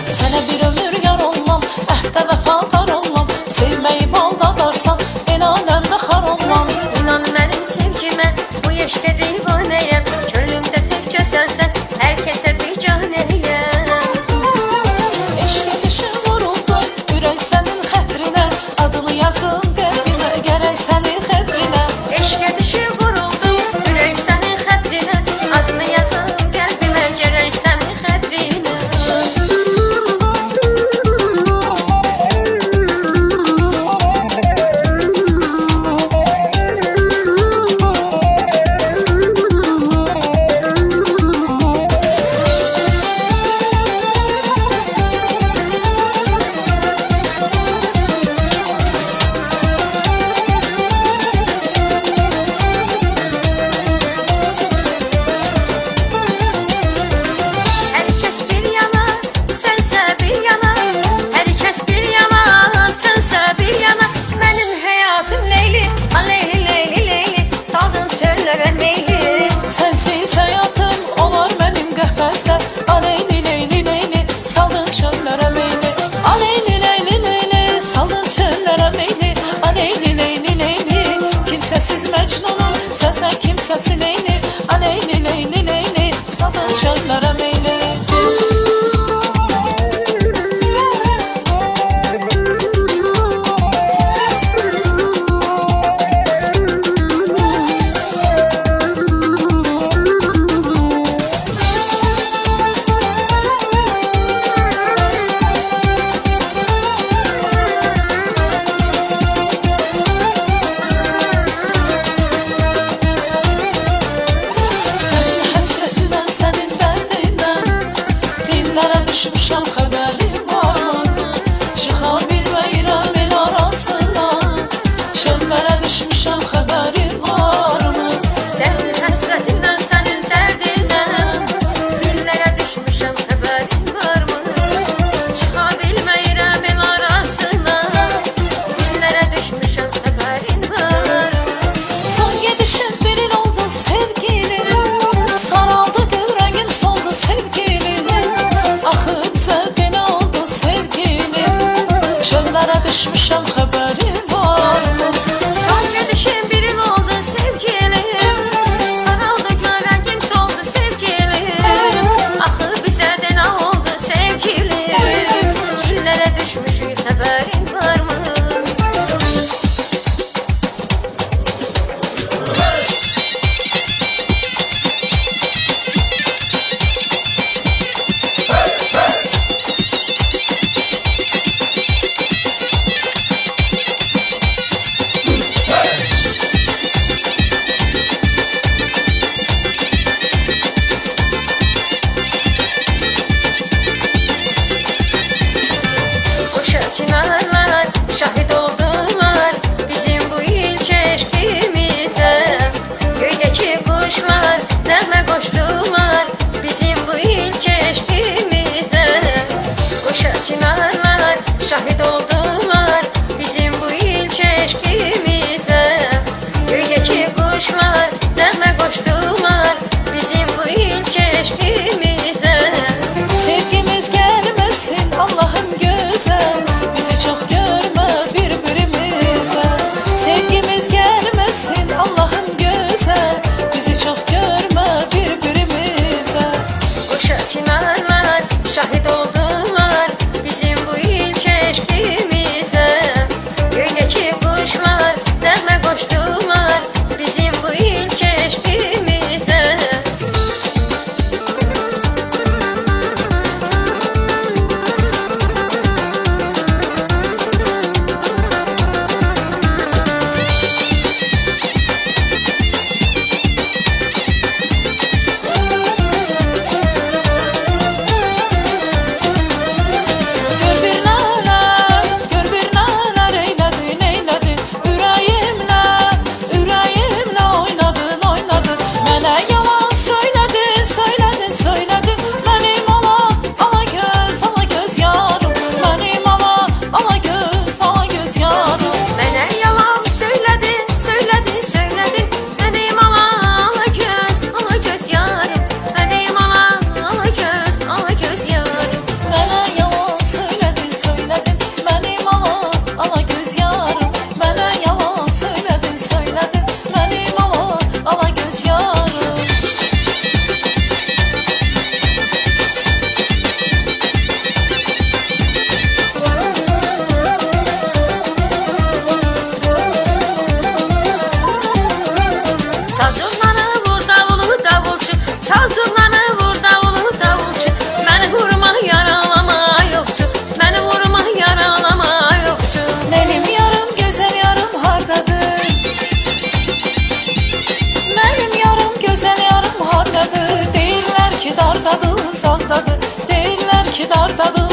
Sənə bir ömür yar olmam, əhdə vəfadar olmam. Sevməyib aldadarsan, el aləmdə xar olmam. İnan mənim sevgimə, bu eşqə divanəyəm. Könlümdə təkcə sənsən, hər kəsə biganəyəm. Eşqə düşün vuruldum, ürək sənin xətrinə. Adını yazın qəlbimə, gərək sənin xətrinə. Eşqə düşüb vuruldum, ürək sənin xətrinə. Adını yazım qəlbimə, gərək sənin xətrinə. Sensiz həyatım olar mənim qəfəsdə. Aleyli leyli leyli, saldın çöllərə meyli. Aleyli leyli leyli, saldın çöllərə meyli. Aleyli leyli leyli, kimsəsiz məcnunum, sənsən kimsəsi leyli. Aleyli leyli leyli, saldın çöllərə meyli. Həsrətinə, sənin dərdinə, dillərə düşmüşəm, xəbərim varmı? Çıxa bilməyirəm el arasına, çöllərə düşmüşəm, xəbərim varmı? Sənin həsrətinə, sənin dərdinə, dillərə düşmüşəm, xəbərin varmı? Çıxa bilməyirəm el arasına, dillərə düşmüşəm, xəbərin varmı? Son gedişin bir il oldu sevgilim, saraldı görəyim, soldu sevgilim. Axı bizə denə oldu sevgilim, çöllərə düşmüşəm, xəbərim varmı? Son gedişin bir il oldu sevgilim, saraldı görəyim, soldu sevgilim. Axı bizə də nə oldu sevgilim, illərə düşmüşük, xəbərin varmı? Çınarlar şahit oldular bizim bu ilk eşkimize. Göydeki kuşlar nəğmə qoşdular bizim bu ilk eşkimize. Quşa çınarlar şahit oldular bizim bu ilk eşkimize. Göydeki kuşlar nəğmə qoşdular bizim bu ilk eşkimize. Sevgimiz gəlməsin Allah'ım gözəl, bizi çox görmə bir-birimizə. Sevgimiz gəlməsin Allah'ım gözəl, bizi çox görmə bir-birimizə. Quşa çınarlar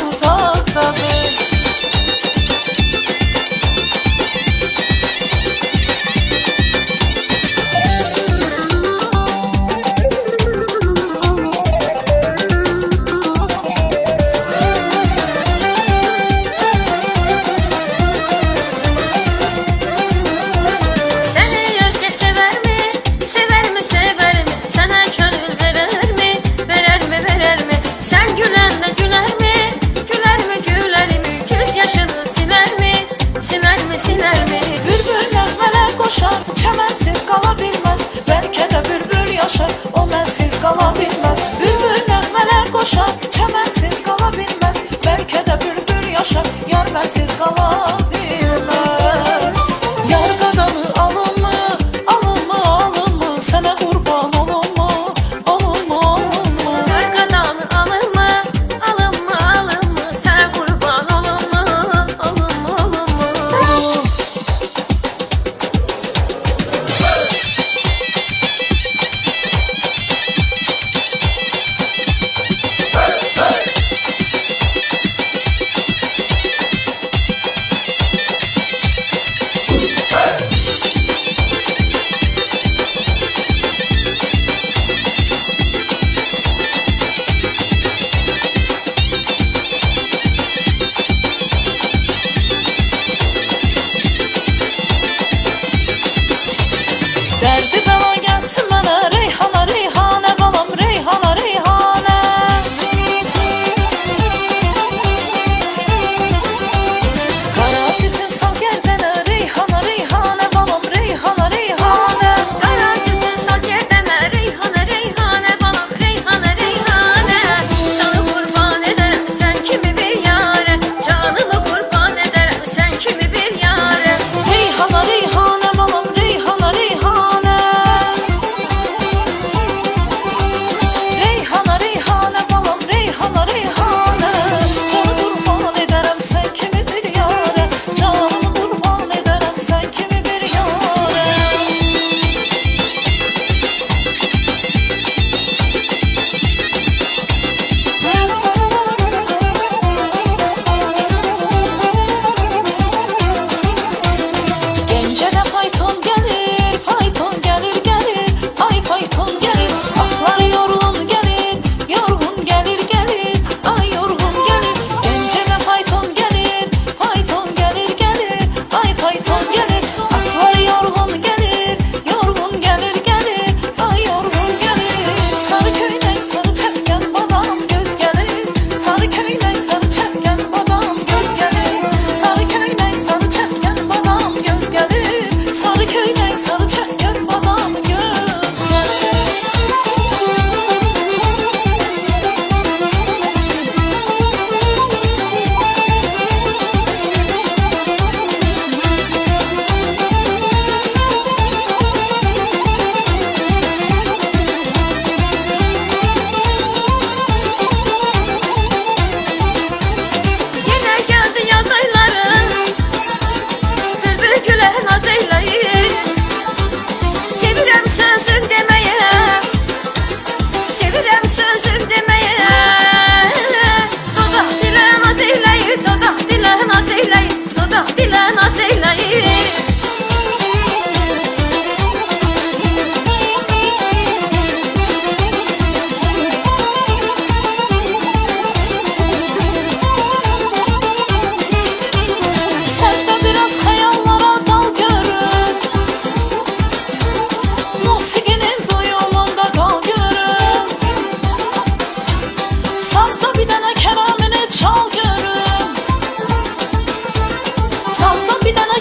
uzakdadır. Bülbül nəğmələr qoşar, çəmənsiz qala bilməz. Bəlkə də bülbül yaşar, o mənsiz qala bilməz. Bülbül nəğmələr qoşar, çəmənsiz qala bilməz. Bəlkə də bülbül yaşar, yar mənsiz qala bilməz. Yar qadanı alınmı, alınmı, alınmı, sənə qurban olunmu, olunmu, olunmu. Yar qadanı alınmı, alınmı, alınmı, sənə qurban olunmu, olunmu, olunmu. Dərdi bəla gəlsin mənə, Reyhana, Reyhanə, balam, Reyhana, Reyhanə. Qara zülfün sal gərdənə, Reyhana, Reyhanə, balam, Reyhana, Reyhanə. Qara zülfün sal gərdənə, Reyhanə, Reyhanə, balam, Reyhanə, Reyhanə. Canı qurban edərəm sən kimi bir yarə, canımı qurban edərəm sən kimi bir yarə. Reyhana, Reyhanə, balam, Reyhana, Reyhanə. Reyhana, Reyhanə, balam, Reyhana, Reyhanə. Canı qurban edərəm sən kimi bir yarə, canımı qurban edərəm sən kimi bir yarə. Gəncədə fayton gəlir, fayton gəlir, gəlir. Ay fayton gəlir, atlar yorğun gəlir, yorğun gəlir, gəlir. Ay yorğun gəlir. Gəncədə fayton gəlir, fayton gəlir, gəlir. Ay fayton gəlir, atlar yorğun gəlir, yorğun gəlir, gəlir. Ay yorğun gəlir. Sarı köynək, sarı çəpkən badam göz gəlir. Sarı köynək, sarı çəpkən badam göz gəlir. Sarı köynək, sarı çəpkən badam göz gəlir. Sarı köynək, sarı çəpkən badam göz gəlir. Yenə gəldi yaz ayları, bülbül gülə naz eylayır. Sevirəm sözün deməyə, sevirəm sözün deməyə. Dodaq dilə naz eyləyir, dodaq dilə naz eyləyir, dodaq dilə naz eyləyir. Səndə biraz xəyallara dal görün, musiqinin duyumunda qal görün. Sazda bir dənə kələmini çal görün, sazda bir dənə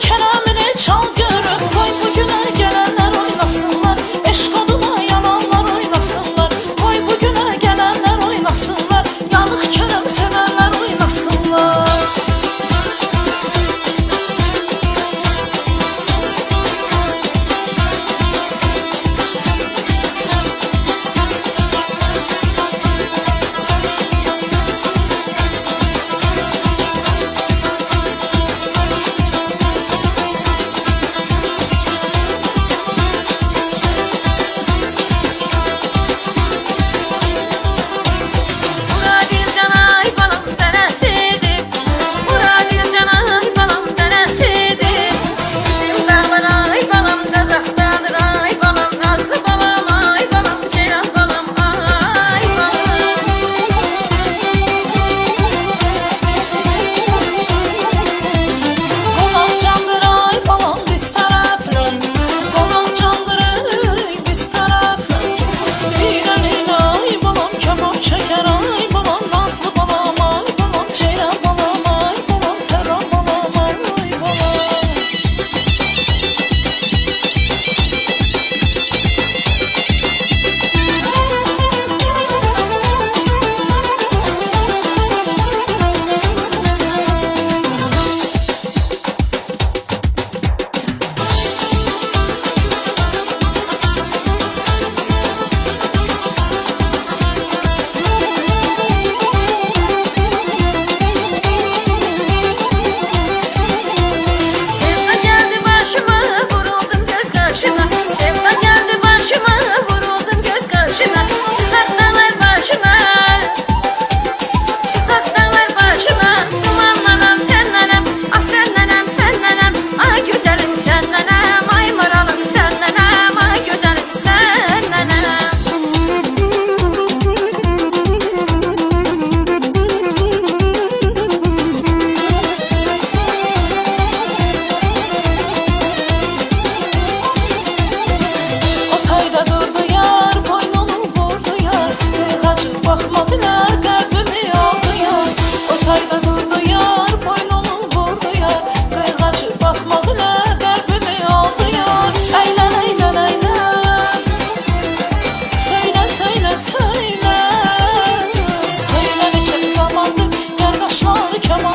keman